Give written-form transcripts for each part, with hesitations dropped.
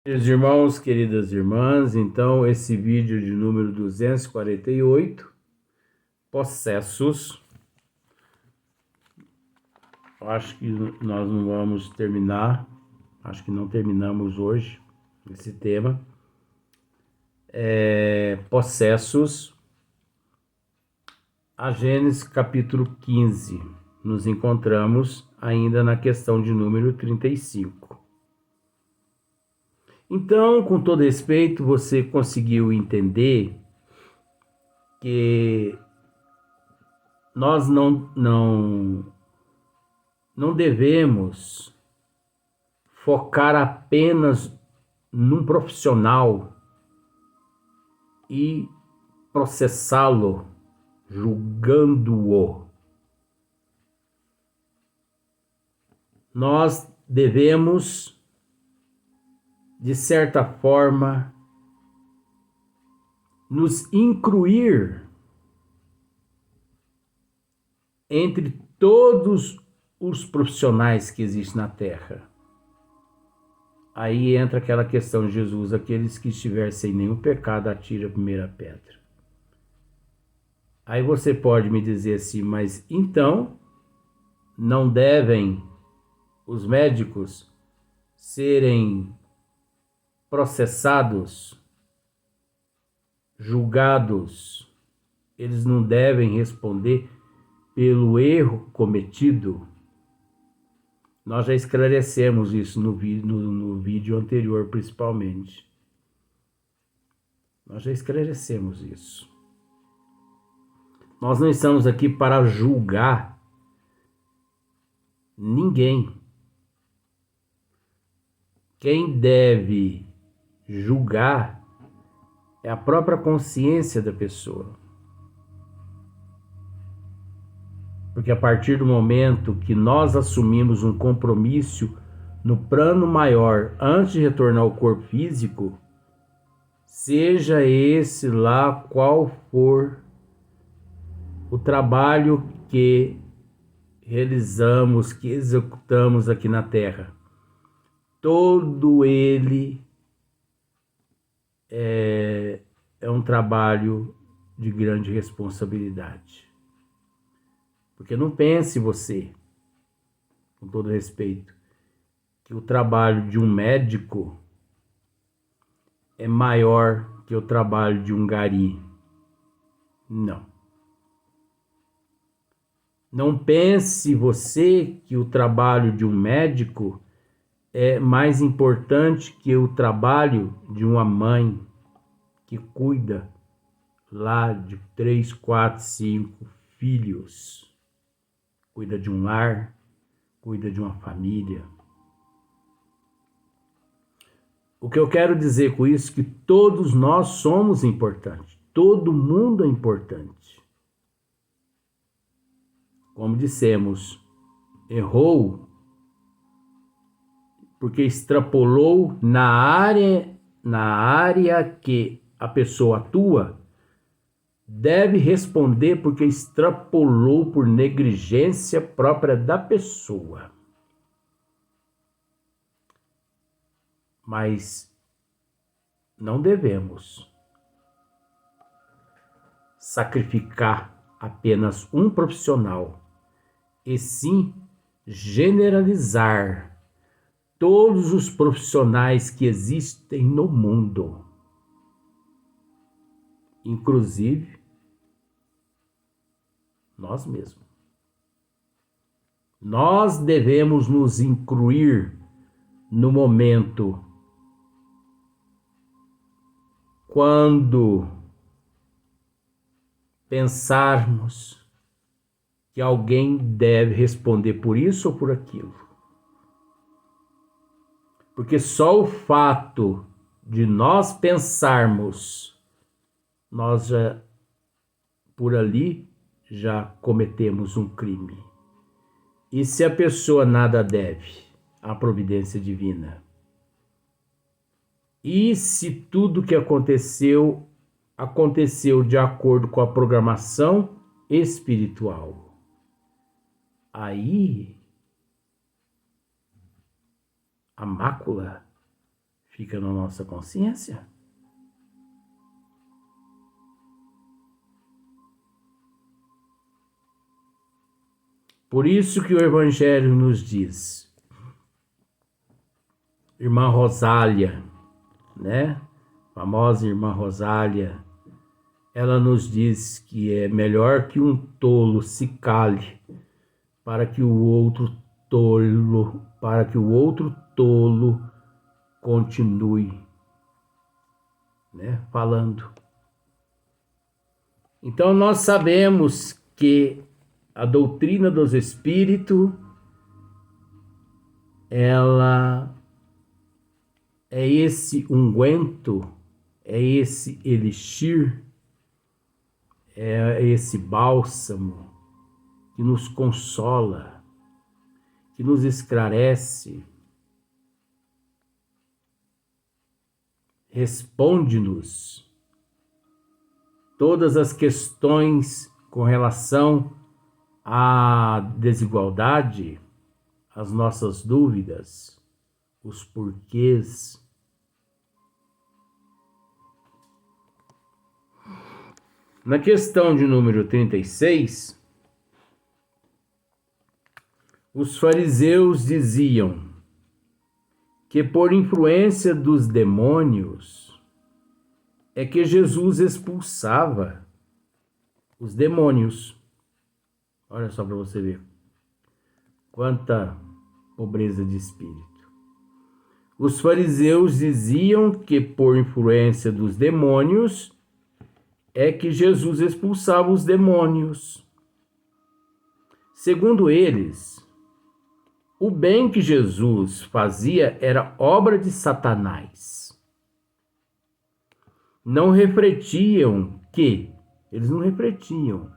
Queridos irmãos, queridas irmãs, então esse vídeo de número 248, possessos, acho que nós não vamos terminar, acho que não terminamos hoje esse tema, possessos, a Gênesis capítulo 15, nos encontramos ainda na questão de número 35. Então, com todo respeito, você conseguiu entender que nós não devemos focar apenas num profissional e processá-lo, julgando-o. Nós devemos, de certa forma, nos incluir entre todos os profissionais que existem na Terra. Aí entra aquela questão de Jesus: aqueles que estiverem sem nenhum pecado, atire a primeira pedra. Aí você pode me dizer assim, mas então não devem os médicos serem processados, julgados? Eles não devem responder pelo erro cometido? Nós já esclarecemos isso no vídeo anterior, principalmente. Nós já esclarecemos isso. Nós não estamos aqui para julgar ninguém. Quem deve julgar é a própria consciência da pessoa. Porque a partir do momento que nós assumimos um compromisso no plano maior antes de retornar ao corpo físico, seja esse lá qual for o trabalho que realizamos, que executamos aqui na Terra, todo ele é um trabalho de grande responsabilidade. Porque não pense você, com todo respeito, que o trabalho de um médico é maior que o trabalho de um gari. Não. Não pense você que o trabalho de um médico é mais importante que o trabalho de uma mãe que cuida lá de 3, 4, 5 filhos. Cuida de um lar, cuida de uma família. O que eu quero dizer com isso é que todos nós somos importantes. Todo mundo é importante. Como dissemos, errou porque extrapolou na área que a pessoa atua, deve responder porque extrapolou por negligência própria da pessoa. Mas não devemos sacrificar apenas um profissional, e sim generalizar todos os profissionais que existem no mundo, inclusive nós mesmos. Nós devemos nos incluir no momento quando pensarmos que alguém deve responder por isso ou por aquilo. Porque só o fato de nós pensarmos, nós já, por ali, já cometemos um crime. E se a pessoa nada deve à providência divina? E se tudo que aconteceu de acordo com a programação espiritual? Aí a mácula fica na nossa consciência. Por isso que o Evangelho nos diz, irmã Rosália, né? Famosa irmã Rosália, ela nos diz que é melhor que um tolo se cale para que o outro tolo continue, né, falando. Então nós sabemos que a doutrina dos espíritos, ela é esse unguento, é esse elixir, é esse bálsamo que nos consola, que nos esclarece, responde-nos todas as questões com relação à desigualdade, as nossas dúvidas, os porquês. Na questão de número 36, os fariseus diziam que por influência dos demônios é que Jesus expulsava os demônios. Olha só para você ver quanta pobreza de espírito. Os fariseus diziam que por influência dos demônios é que Jesus expulsava os demônios. Segundo eles, o bem que Jesus fazia era obra de Satanás. Eles não refletiam.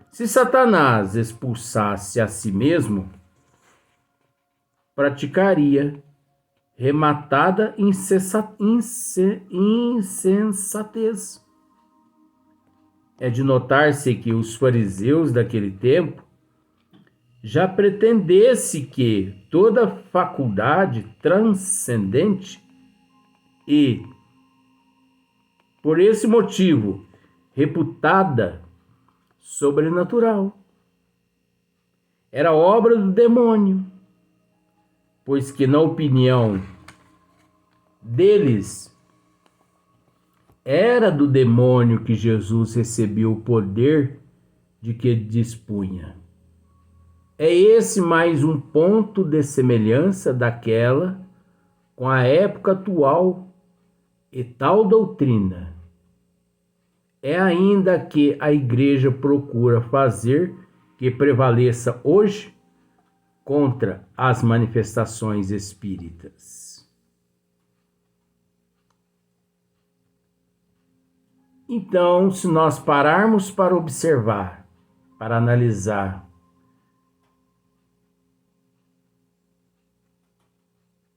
Se Satanás expulsasse a si mesmo, praticaria rematada insensatez. É de notar-se que os fariseus daquele tempo já pretendesse que toda faculdade transcendente e, por esse motivo, reputada sobrenatural, era obra do demônio, pois que, na opinião deles, era do demônio que Jesus recebeu o poder de que dispunha. É esse mais um ponto de semelhança daquela com a época atual e tal doutrina. É ainda que a Igreja procura fazer que prevaleça hoje contra as manifestações espíritas. Então, se nós pararmos para observar, para analisar,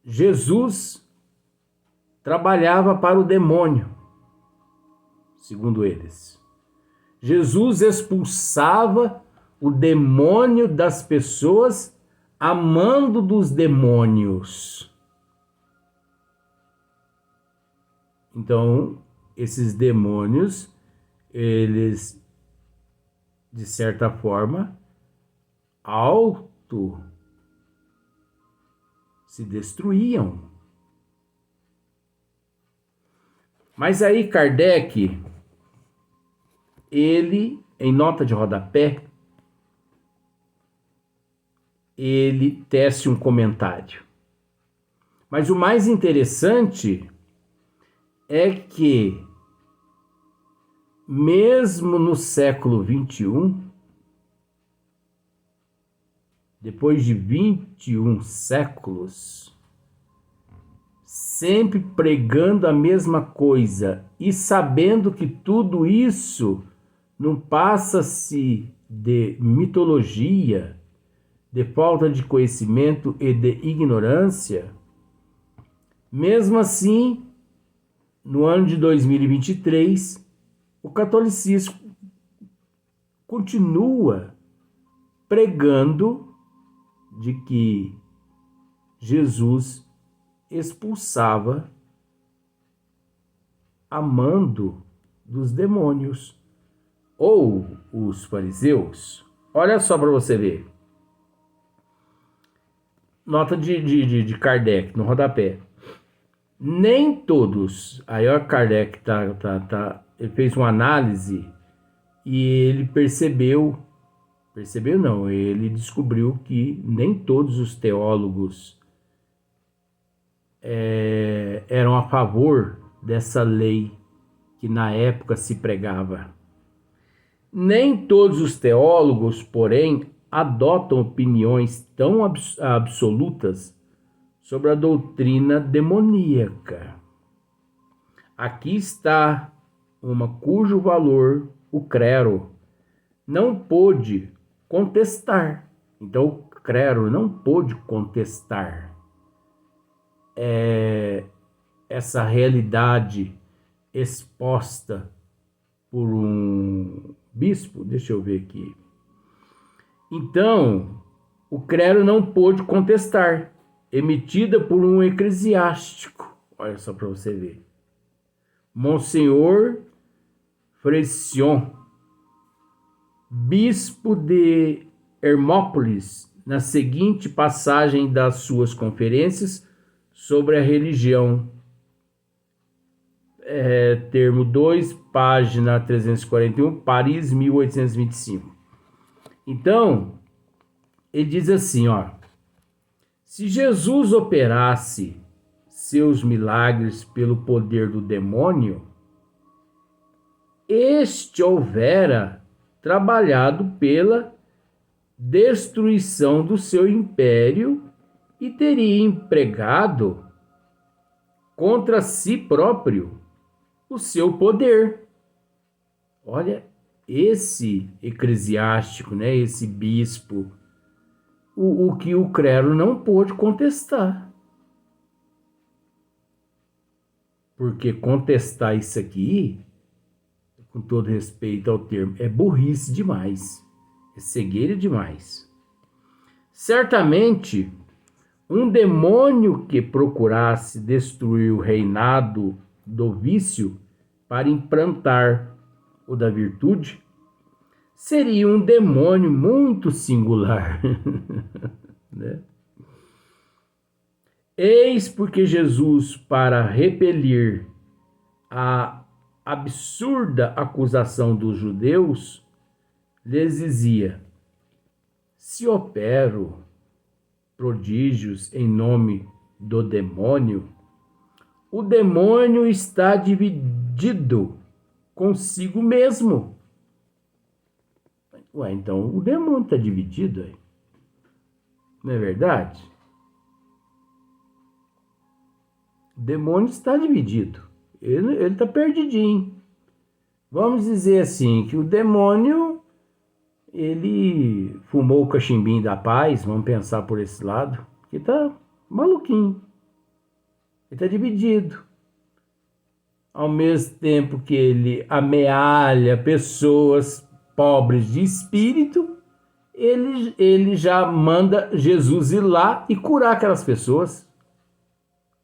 Jesus trabalhava para o demônio, segundo eles. Jesus expulsava o demônio das pessoas a mando dos demônios. Então, esses demônios, eles, de certa forma, se destruíam. Mas aí Kardec, ele, em nota de rodapé, ele tece um comentário. Mas o mais interessante é que, mesmo no século XXI, depois de 21 séculos, sempre pregando a mesma coisa e sabendo que tudo isso não passa-se de mitologia, de falta de conhecimento e de ignorância, mesmo assim, no ano de 2023, o catolicismo continua pregando de que Jesus expulsava a mando dos demônios. Ou os fariseus, olha só para você ver. Nota de Kardec no rodapé. Nem todos, aí ó, Kardec ele fez uma análise e ele ele descobriu que nem todos os teólogos eram a favor dessa lei que na época se pregava. Nem todos os teólogos, porém, adotam opiniões tão absolutas sobre a doutrina demoníaca. Aqui está uma cujo valor o clero não pôde contestar. Então, o clero não pôde contestar essa realidade exposta por um bispo. Deixa eu ver aqui. Então, o clero não pôde contestar, emitida por um eclesiástico. Olha só para você ver. Monsenhor Frecion, bispo de Hermópolis, na seguinte passagem das suas conferências sobre a religião. Termo 2, página 341, Paris, 1825. Então, ele diz assim, ó: se Jesus operasse seus milagres pelo poder do demônio, este houvera trabalhado pela destruição do seu império e teria empregado contra si próprio o seu poder. Olha, esse eclesiástico, né, esse bispo, o que o clero não pôde contestar. Porque contestar isso aqui, com todo respeito ao termo, é burrice demais, é cegueira demais. Certamente, um demônio que procurasse destruir o reinado do vício para implantar o da virtude seria um demônio muito singular. Né? Eis porque Jesus, para repelir a absurda acusação dos judeus, lhes dizia: se opero prodígios em nome do demônio, o demônio está dividido consigo mesmo. Ué, então o demônio está dividido aí. Não é verdade? O demônio está dividido. Ele está perdidinho. Vamos dizer assim, que o demônio, ele fumou o cachimbinho da paz, vamos pensar por esse lado, que está maluquinho. Ele está dividido. Ao mesmo tempo que ele amealha pessoas pobres de espírito, ele já manda Jesus ir lá e curar aquelas pessoas.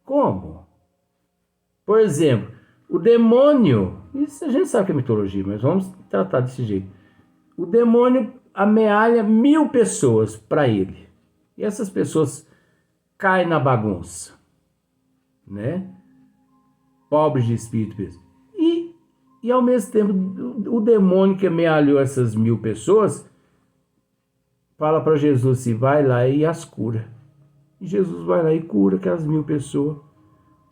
Como? Por exemplo, o demônio, isso a gente sabe que é mitologia, mas vamos tratar desse jeito. O demônio amealha 1000 pessoas para ele. E essas pessoas caem na bagunça, né? Pobres de espírito mesmo. E ao mesmo tempo, o demônio que amealhou essas 1000 pessoas fala para Jesus assim: vai lá e as cura. E Jesus vai lá e cura aquelas 1000 pessoas.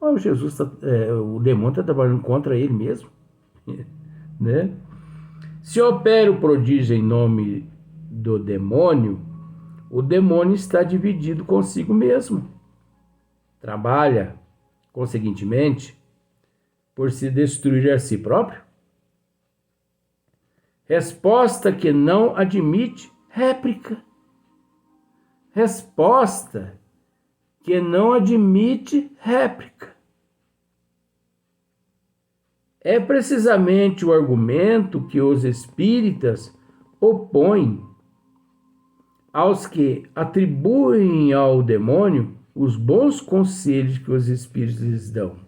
O o demônio está trabalhando contra ele mesmo. Né? Se opera o prodígio em nome do demônio, o demônio está dividido consigo mesmo. Trabalha, conseguintemente, por se destruir a si próprio. Resposta que não admite réplica. Resposta que não admite réplica. É precisamente o argumento que os espíritas opõem aos que atribuem ao demônio os bons conselhos que os espíritos lhes dão.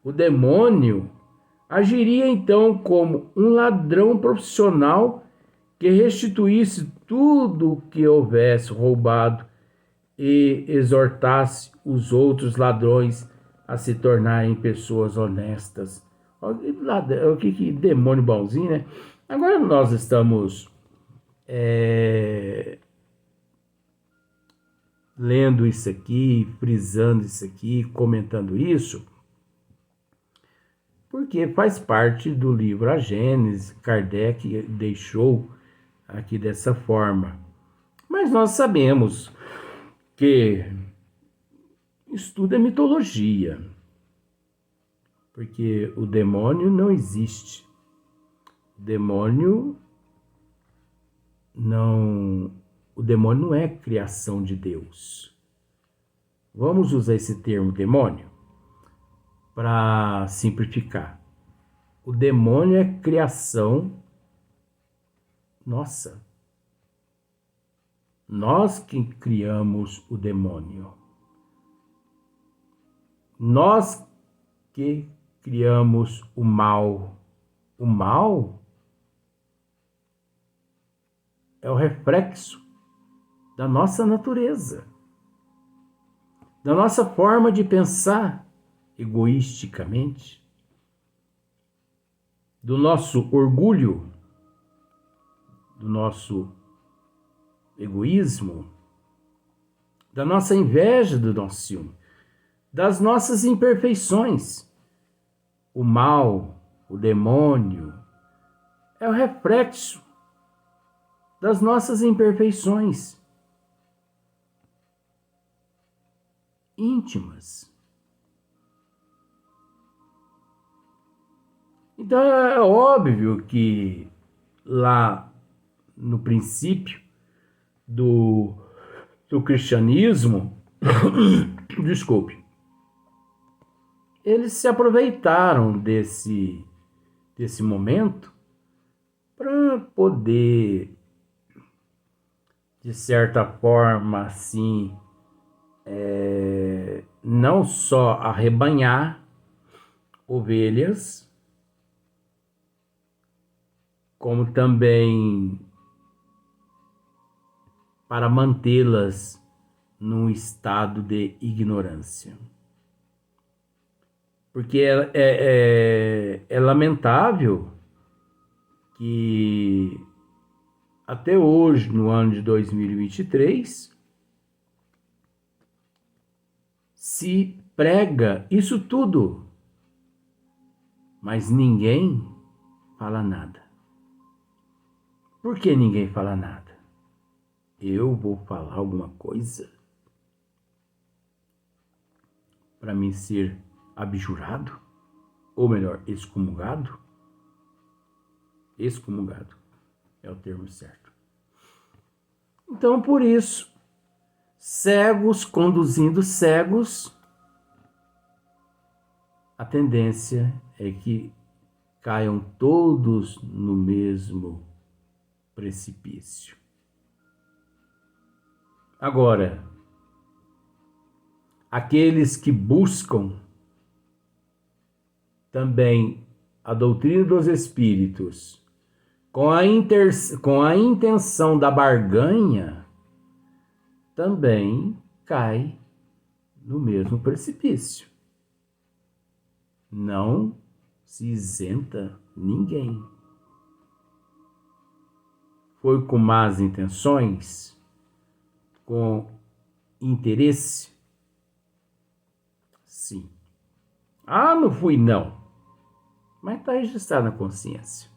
O demônio agiria então como um ladrão profissional que restituísse tudo o que houvesse roubado e exortasse os outros ladrões a se tornarem pessoas honestas. O que demônio bonzinho, né? Agora nós estamos lendo isso aqui, frisando isso aqui, comentando isso, porque faz parte do livro A Gênese. Kardec deixou aqui dessa forma. Mas nós sabemos que estudo é mitologia, porque o demônio não existe. O demônio não é criação de Deus. Vamos usar esse termo demônio para simplificar. O demônio é criação nossa. Nós que criamos o demônio. Nós que criamos o mal. O mal é o reflexo da nossa natureza, da nossa forma de pensar egoisticamente, do nosso orgulho, do nosso egoísmo, da nossa inveja, do nosso ciúme, das nossas imperfeições. O mal, o demônio, é o reflexo das nossas imperfeições íntimas. Então é óbvio que lá no princípio do cristianismo, desculpe, eles se aproveitaram desse momento para poder, de certa forma, assim, não só arrebanhar ovelhas, como também para mantê-las num estado de ignorância. Porque é lamentável que até hoje, no ano de 2023, se prega isso tudo, mas ninguém fala nada. Por que ninguém fala nada? Eu vou falar alguma coisa para mim ser abjurado? Ou melhor, excomungado? Excomungado é o termo certo. Então, por isso, cegos conduzindo cegos, a tendência é que caiam todos no mesmo precipício. Agora, aqueles que buscam também a doutrina dos espíritos com a intenção da barganha, também cai no mesmo precipício. Não se isenta ninguém. Foi com más intenções, com interesse? Sim. Ah, não fui não. Mas está registrado na consciência.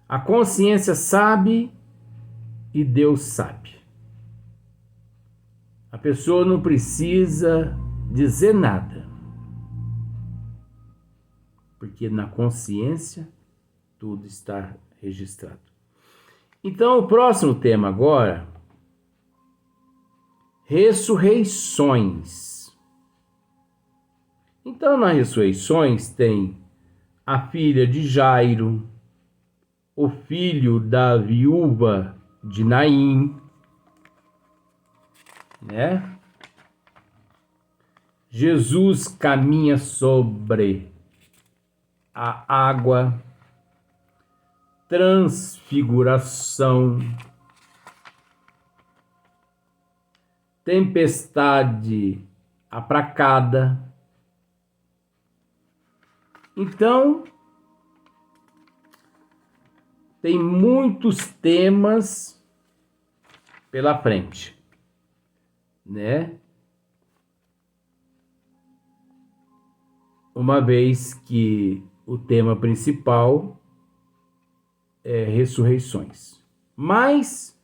A consciência sabe e Deus sabe. A pessoa não precisa dizer nada, porque na consciência tudo está registrado. Então, o próximo tema agora, ressurreições. Então, nas ressurreições tem a filha de Jairo, o filho da viúva de Naim, né? Jesus caminha sobre a água, transfiguração, tempestade apracada. Então, tem muitos temas pela frente, né? Uma vez que o tema principal é ressurreições. Mas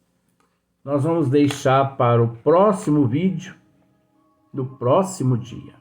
nós vamos deixar para o próximo vídeo, no próximo dia.